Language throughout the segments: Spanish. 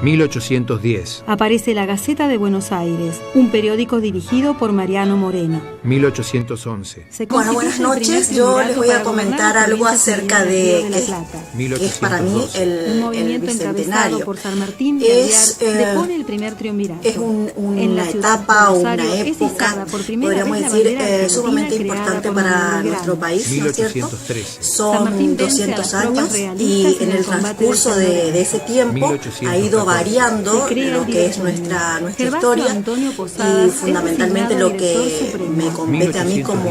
1810. Aparece La Gaceta de Buenos Aires, un periódico dirigido por Mariano Moreno. 1811. Bueno, buenas noches. Yo les voy a comentar algo acerca de que es para mí el bicentenario. Es una etapa o una época, podríamos decir, sumamente importante para nuestro país, ¿no es cierto? Son 200 años y en el transcurso de ese tiempo ha ido variando lo que es nuestra historia y fundamentalmente lo que me compete a mí como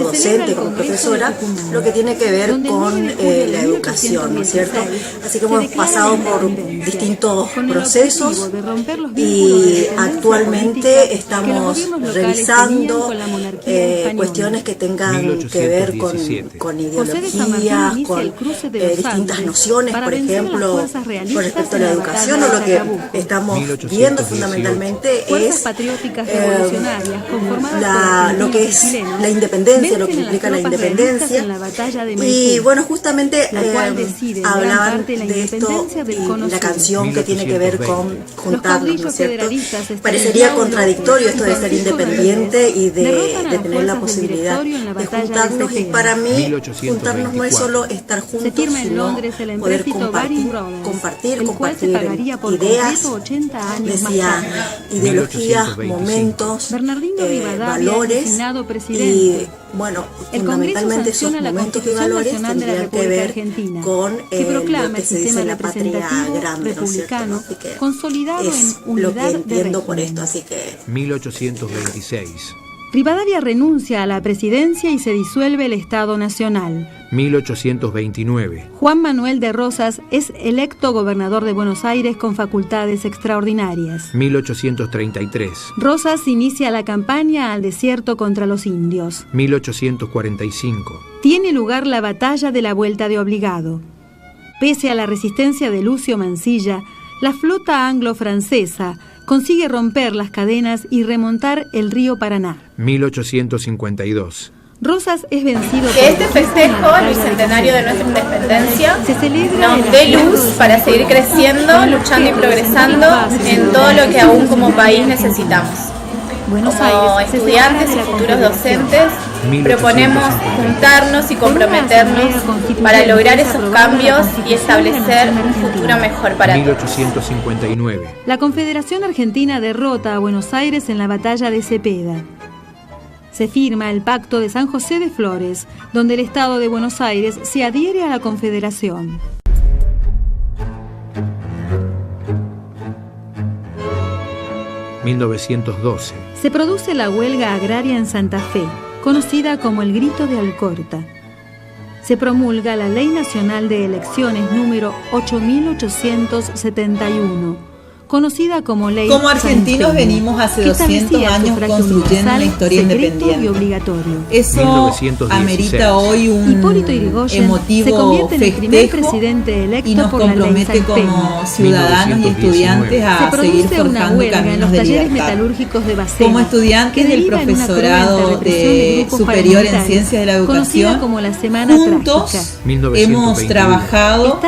docente, como profesora, lo que tiene que ver con la educación, ¿no es cierto? Así que hemos pasado por distintos procesos y actualmente estamos revisando cuestiones que tengan que ver con ideologías, con distintas nociones, por ejemplo, con respecto a la educación, o lo que estamos viendo fundamentalmente es lo que es la independencia, lo que implica la independencia. Y bueno, justamente hablaban de esto y la canción que tiene que ver con juntarnos, ¿no es cierto? Parecería contradictorio esto de ser independiente y de tener la posibilidad de juntarnos, y para mí juntarnos no es solo estar juntos, sino poder compartir ideas, decía, ideologías, momentos, valores, y bueno, fundamentalmente esos momentos y valores tendrían que ver con lo que se dice la patria grande, ¿no es cierto? Así que es lo que entiendo por esto, así que 1826. Rivadavia renuncia a la presidencia y se disuelve el Estado Nacional. 1829. Juan Manuel de Rosas es electo gobernador de Buenos Aires con facultades extraordinarias. 1833. Rosas inicia la campaña al desierto contra los indios. 1845. Tiene lugar la batalla de la Vuelta de Obligado. Pese a la resistencia de Lucio Mansilla, la flota anglo-francesa consigue romper las cadenas y remontar el río Paraná. 1852. Rosas es vencido. Que este festejo, el bicentenario de nuestra independencia, se celebra nos dé luz para seguir creciendo, luchando y progresando en todo lo que aún como país necesitamos. Como estudiantes y futuros docentes, proponemos juntarnos y comprometernos para lograr esos cambios y establecer un futuro mejor para todos. 1859. La Confederación Argentina derrota a Buenos Aires en la batalla de Cepeda. Se firma el Pacto de San José de Flores, donde el Estado de Buenos Aires se adhiere a la Confederación. (1912) Se produce la huelga agraria en Santa Fe, conocida como el Grito de Alcorta. Se promulga la Ley Nacional de Elecciones número 8871, conocida como Ley Como argentinos Sanpeña, venimos hace 200 años construyendo una historia independiente. Y obligatorio. Eso amerita hoy un emotivo festejo y nos compromete como ciudadanos y estudiantes a seguir forjando caminos de libertad. Como estudiantes del profesorado de superior en Ciencias de la Educación, juntos hemos trabajado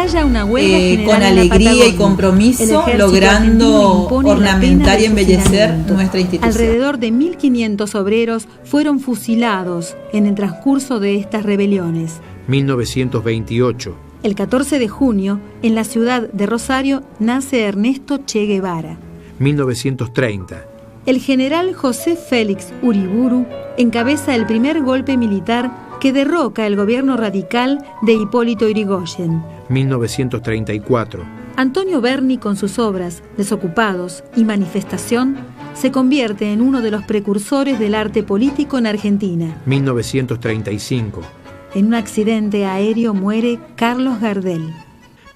con alegría y compromiso, logrando ornamentar y embellecer nuestra institución. Alrededor de 1.500 obreros fueron fusilados en el transcurso de estas rebeliones. 1928. El 14 de junio, en la ciudad de Rosario, nace Ernesto Che Guevara. 1930. El general José Félix Uriburu encabeza el primer golpe militar que derroca el gobierno radical de Hipólito Yrigoyen. 1934. Antonio Berni, con sus obras Desocupados y Manifestación, se convierte en uno de los precursores del arte político en Argentina. 1935. En un accidente aéreo muere Carlos Gardel.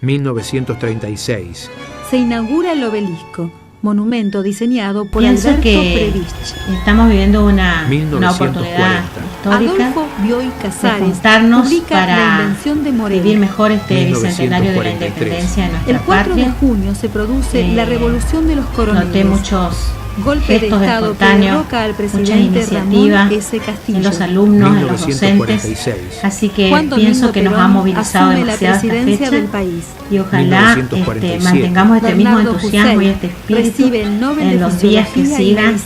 1936. Se inaugura el Obelisco, monumento diseñado por Pienso Alberto que Previch. estamos viviendo una oportunidad histórica. Adolfo Bioy Casares publica La invención de Moreno. Vivir mejor este bicentenario de la independencia de nuestra patria. El 4 patria. de junio se produce la revolución de los coroneles. Noté muchos golpe de Estado que derroca al presidente Ramón S. Castillo en los alumnos, en los docentes, así que pienso que nos ha movilizado demasiado esta fecha del país. Y ojalá mantengamos este mismo entusiasmo y este espíritu en los días que sigan,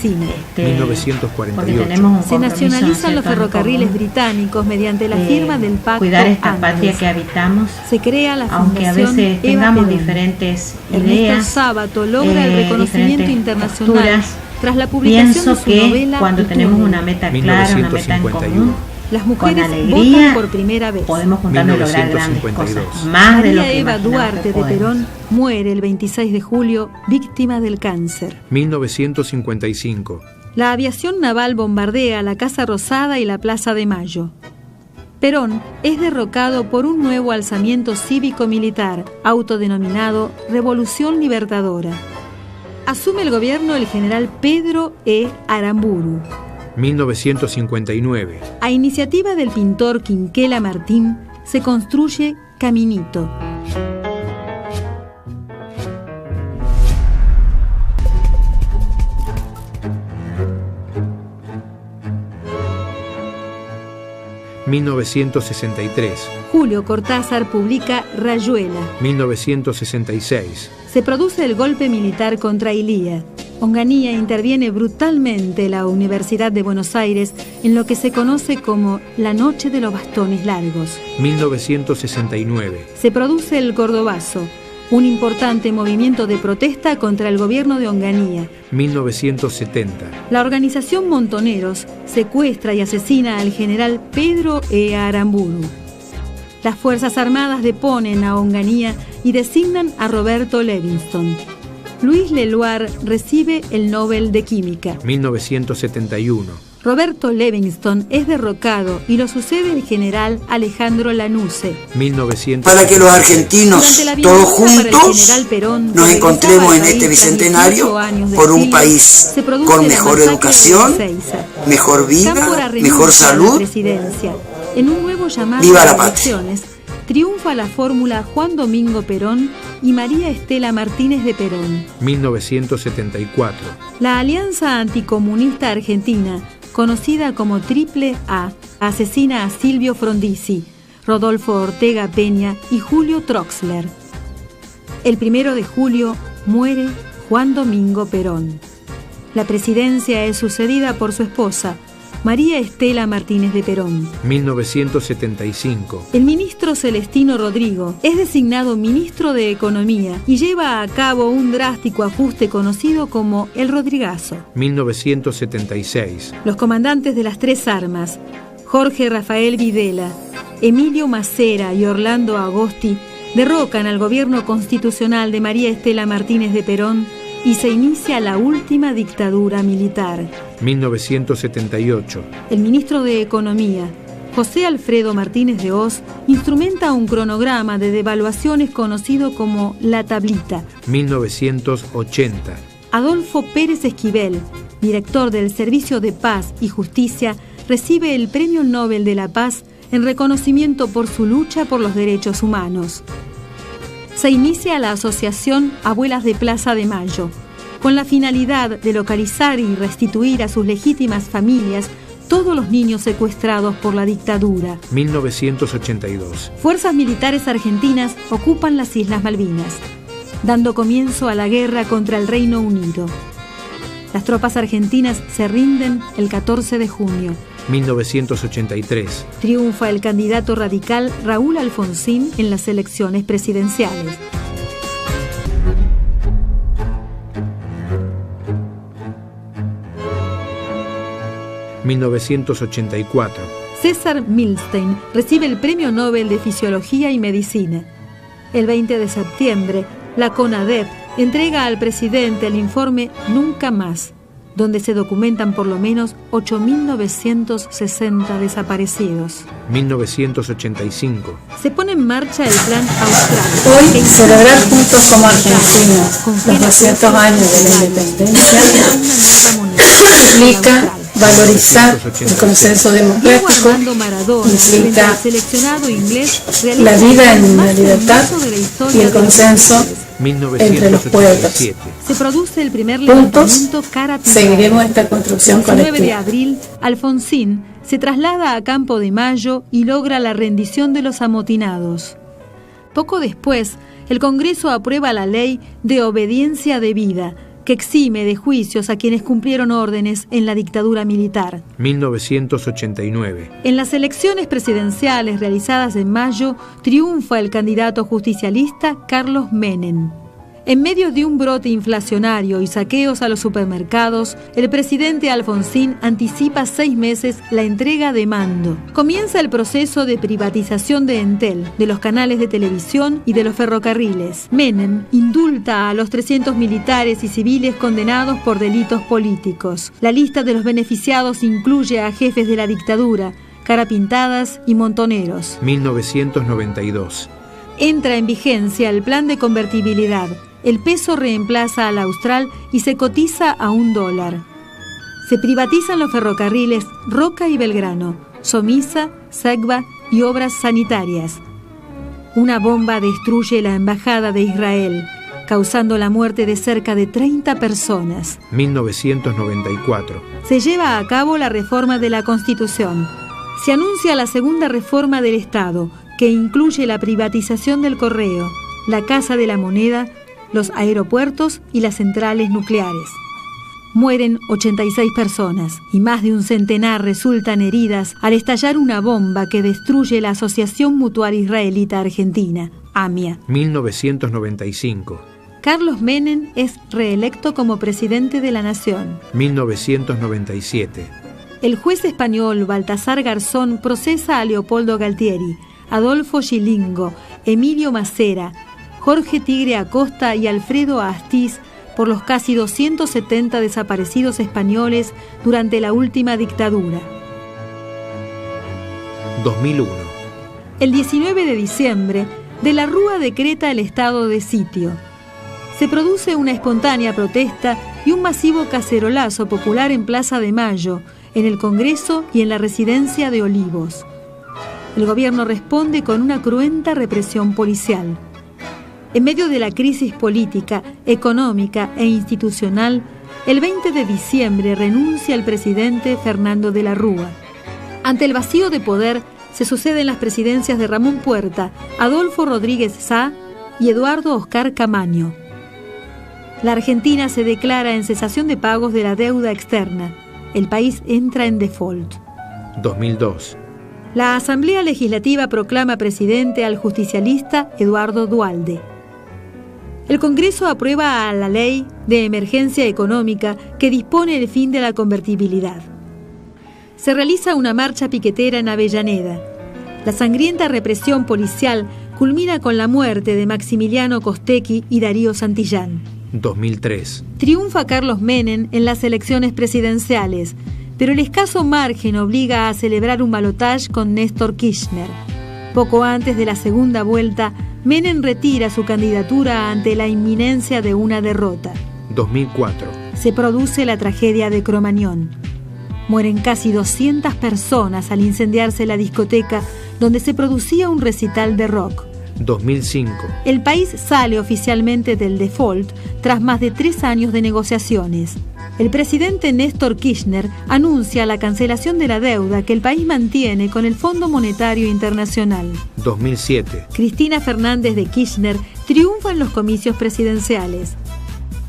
porque tenemos un se nacionalizan los ferrocarriles británicos mediante la firma del Pacto cuidar esta Andes. patria que habitamos, se crea la aunque a veces tengamos diferentes ideas, Sábato logra el reconocimiento internacional posturas. Tras la publicación Pienso de su que novela cuando tenemos una meta clara, una meta en común, las mujeres con alegría votan por primera vez. podemos juntarnos y lograr grandes cosas, más de lo María que Eva imaginamos Duarte que de podemos. Perón muere el 26 de julio, víctima del cáncer. 1955. La aviación naval bombardea la Casa Rosada y la Plaza de Mayo. Perón es derrocado por un nuevo alzamiento cívico-militar, autodenominado Revolución Libertadora. Asume el gobierno el general Pedro E. Aramburu. 1959. A iniciativa del pintor Quinquela Martín, se construye Caminito. (1963). Julio Cortázar publica Rayuela. 1966. Se produce el golpe militar contra Ilía. Onganía interviene brutalmente la Universidad de Buenos Aires en lo que se conoce como la Noche de los Bastones Largos. 1969. Se produce el Cordobazo, un importante movimiento de protesta contra el gobierno de Onganía. 1970. La organización Montoneros secuestra y asesina al general Pedro E. Aramburu. Las Fuerzas Armadas deponen a Onganía y designan a Roberto Levingston. Luis Leloir recibe el Nobel de Química. 1971. Roberto Levingston es derrocado y lo sucede el general Alejandro Lanusse. 1970. Para que los argentinos todos juntos Perón, nos encontremos en este bicentenario por un país con mejor educación, mejor vida, mejor salud. En un nuevo llamado ¡Viva la a patria! elecciones, triunfa la fórmula Juan Domingo Perón y María Estela Martínez de Perón. 1974. La Alianza Anticomunista Argentina, conocida como Triple A, asesina a Silvio Frondizi, Rodolfo Ortega Peña y Julio Troxler. El 1 de julio muere Juan Domingo Perón. La presidencia es sucedida por su esposa, María Estela Martínez de Perón. 1975. El ministro Celestino Rodrigo es designado ministro de Economía y lleva a cabo un drástico ajuste conocido como el Rodrigazo. 1976. Los comandantes de las tres armas, Jorge Rafael Videla, Emilio Macera y Orlando Agosti, derrocan al gobierno constitucional de María Estela Martínez de Perón y se inicia la última dictadura militar. 1978. El ministro de Economía, José Alfredo Martínez de Hoz, instrumenta un cronograma de devaluaciones conocido como La Tablita. 1980. Adolfo Pérez Esquivel, director del Servicio de Paz y Justicia, recibe el Premio Nobel de la Paz en reconocimiento por su lucha por los derechos humanos. Se inicia la asociación Abuelas de Plaza de Mayo, con la finalidad de localizar y restituir a sus legítimas familias todos los niños secuestrados por la dictadura. 1982. Fuerzas militares argentinas ocupan las Islas Malvinas, dando comienzo a la guerra contra el Reino Unido. Las tropas argentinas se rinden el 14 de junio. 1983. Triunfa el candidato radical Raúl Alfonsín en las elecciones presidenciales. (1984) César Milstein recibe el Premio Nobel de Fisiología y Medicina. El 20 de septiembre, la CONADEP entrega al presidente el informe Nunca Más, donde se documentan por lo menos 8.960 desaparecidos. 1985. Se pone en marcha el Plan Austral. Hoy, celebrar juntos como argentinos los 200 años de la independencia implica valorizar el consenso democrático, implica la vida en la libertad y el consenso entre los pueblos. Se produce el primer levantamiento cara a cara. Seguiremos esta construcción colectiva. El 9 de abril, Alfonsín se traslada a Campo de Mayo y logra la rendición de los amotinados. Poco después, el Congreso aprueba la ley de obediencia debida, que exime de juicios a quienes cumplieron órdenes en la dictadura militar. 1989. En las elecciones presidenciales realizadas en mayo, triunfa el candidato justicialista Carlos Menem. En medio de un brote inflacionario y saqueos a los supermercados, el presidente Alfonsín anticipa 6 meses la entrega de mando. Comienza el proceso de privatización de Entel, de los canales de televisión y de los ferrocarriles. Menem indulta a los 300 militares y civiles condenados por delitos políticos. La lista de los beneficiados incluye a jefes de la dictadura, carapintadas y montoneros. 1992. Entra en vigencia el plan de convertibilidad. El peso reemplaza al austral y se cotiza a $1. Se privatizan los ferrocarriles Roca y Belgrano, Somisa, Segba y Obras Sanitarias. Una bomba destruye la embajada de Israel, causando la muerte de cerca de 30 personas. 1994. Se lleva a cabo la reforma de la Constitución. Se anuncia la segunda reforma del Estado, que incluye la privatización del correo, la Casa de la Moneda, los aeropuertos y las centrales nucleares. Mueren 86 personas y más de un centenar resultan heridas al estallar una bomba que destruye la Asociación Mutual Israelita Argentina, AMIA. 1995. Carlos Menem es reelecto como presidente de la Nación. 1997. El juez español Baltasar Garzón procesa a Leopoldo Galtieri, Adolfo Gilingo, Emilio Macera, Jorge Tigre Acosta y Alfredo Astiz por los casi 270 desaparecidos españoles durante la última dictadura. 2001. El 19 de diciembre, De la Rúa decreta el estado de sitio. Se produce una espontánea protesta y un masivo cacerolazo popular en Plaza de Mayo, en el Congreso y en la residencia de Olivos. El gobierno responde con una cruenta represión policial. En medio de la crisis política, económica e institucional, el 20 de diciembre renuncia el presidente Fernando de la Rúa. Ante el vacío de poder, se suceden las presidencias de Ramón Puerta, Adolfo Rodríguez Sá y Eduardo Oscar Camaño. La Argentina se declara en cesación de pagos de la deuda externa. El país entra en default. 2002. La Asamblea Legislativa proclama presidente al justicialista Eduardo Duhalde. El Congreso aprueba la ley de emergencia económica que dispone el fin de la convertibilidad. Se realiza una marcha piquetera en Avellaneda. La sangrienta represión policial culmina con la muerte de Maximiliano Costecchi y Darío Santillán. 2003. Triunfa Carlos Menem en las elecciones presidenciales, pero el escaso margen obliga a celebrar un balotaje con Néstor Kirchner. Poco antes de la segunda vuelta, Menem retira su candidatura ante la inminencia de una derrota. 2004. Se produce la tragedia de Cromañón. Mueren casi 200 personas al incendiarse la discoteca donde se producía un recital de rock. 2005. El país sale oficialmente del default tras más de 3 años de negociaciones. El presidente Néstor Kirchner anuncia la cancelación de la deuda que el país mantiene con el Fondo Monetario Internacional. 2007. Cristina Fernández de Kirchner triunfa en los comicios presidenciales.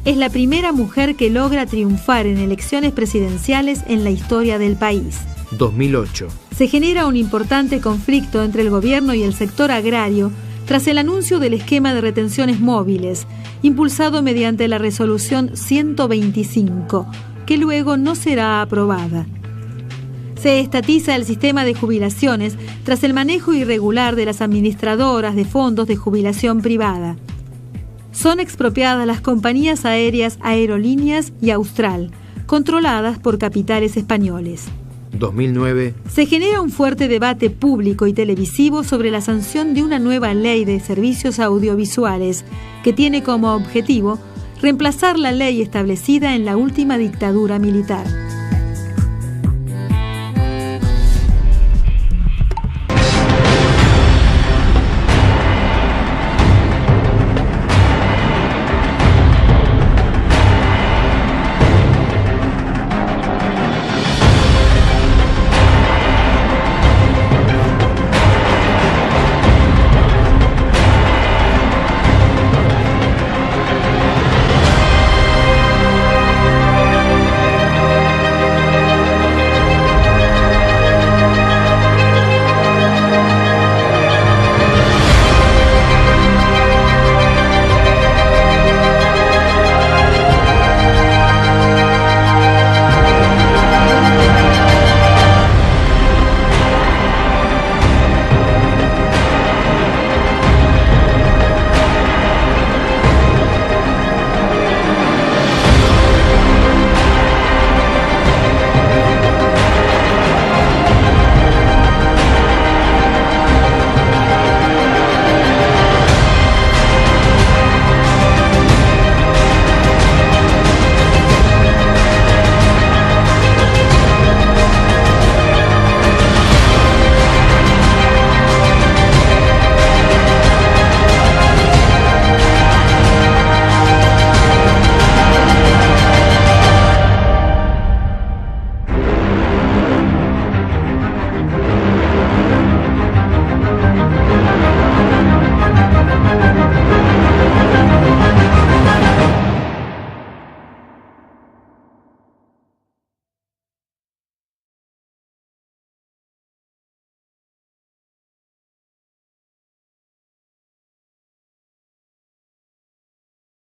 Es la primera mujer que logra triunfar en elecciones presidenciales en la historia del país. 2008. Se genera un importante conflicto entre el gobierno y el sector agrario tras el anuncio del esquema de retenciones móviles, impulsado mediante la resolución 125, que luego no será aprobada. Se estatiza el sistema de jubilaciones tras el manejo irregular de las administradoras de fondos de jubilación privada. Son expropiadas las compañías aéreas Aerolíneas y Austral, controladas por capitales españoles. 2009. Se genera un fuerte debate público y televisivo sobre la sanción de una nueva ley de servicios audiovisuales que tiene como objetivo reemplazar la ley establecida en la última dictadura militar.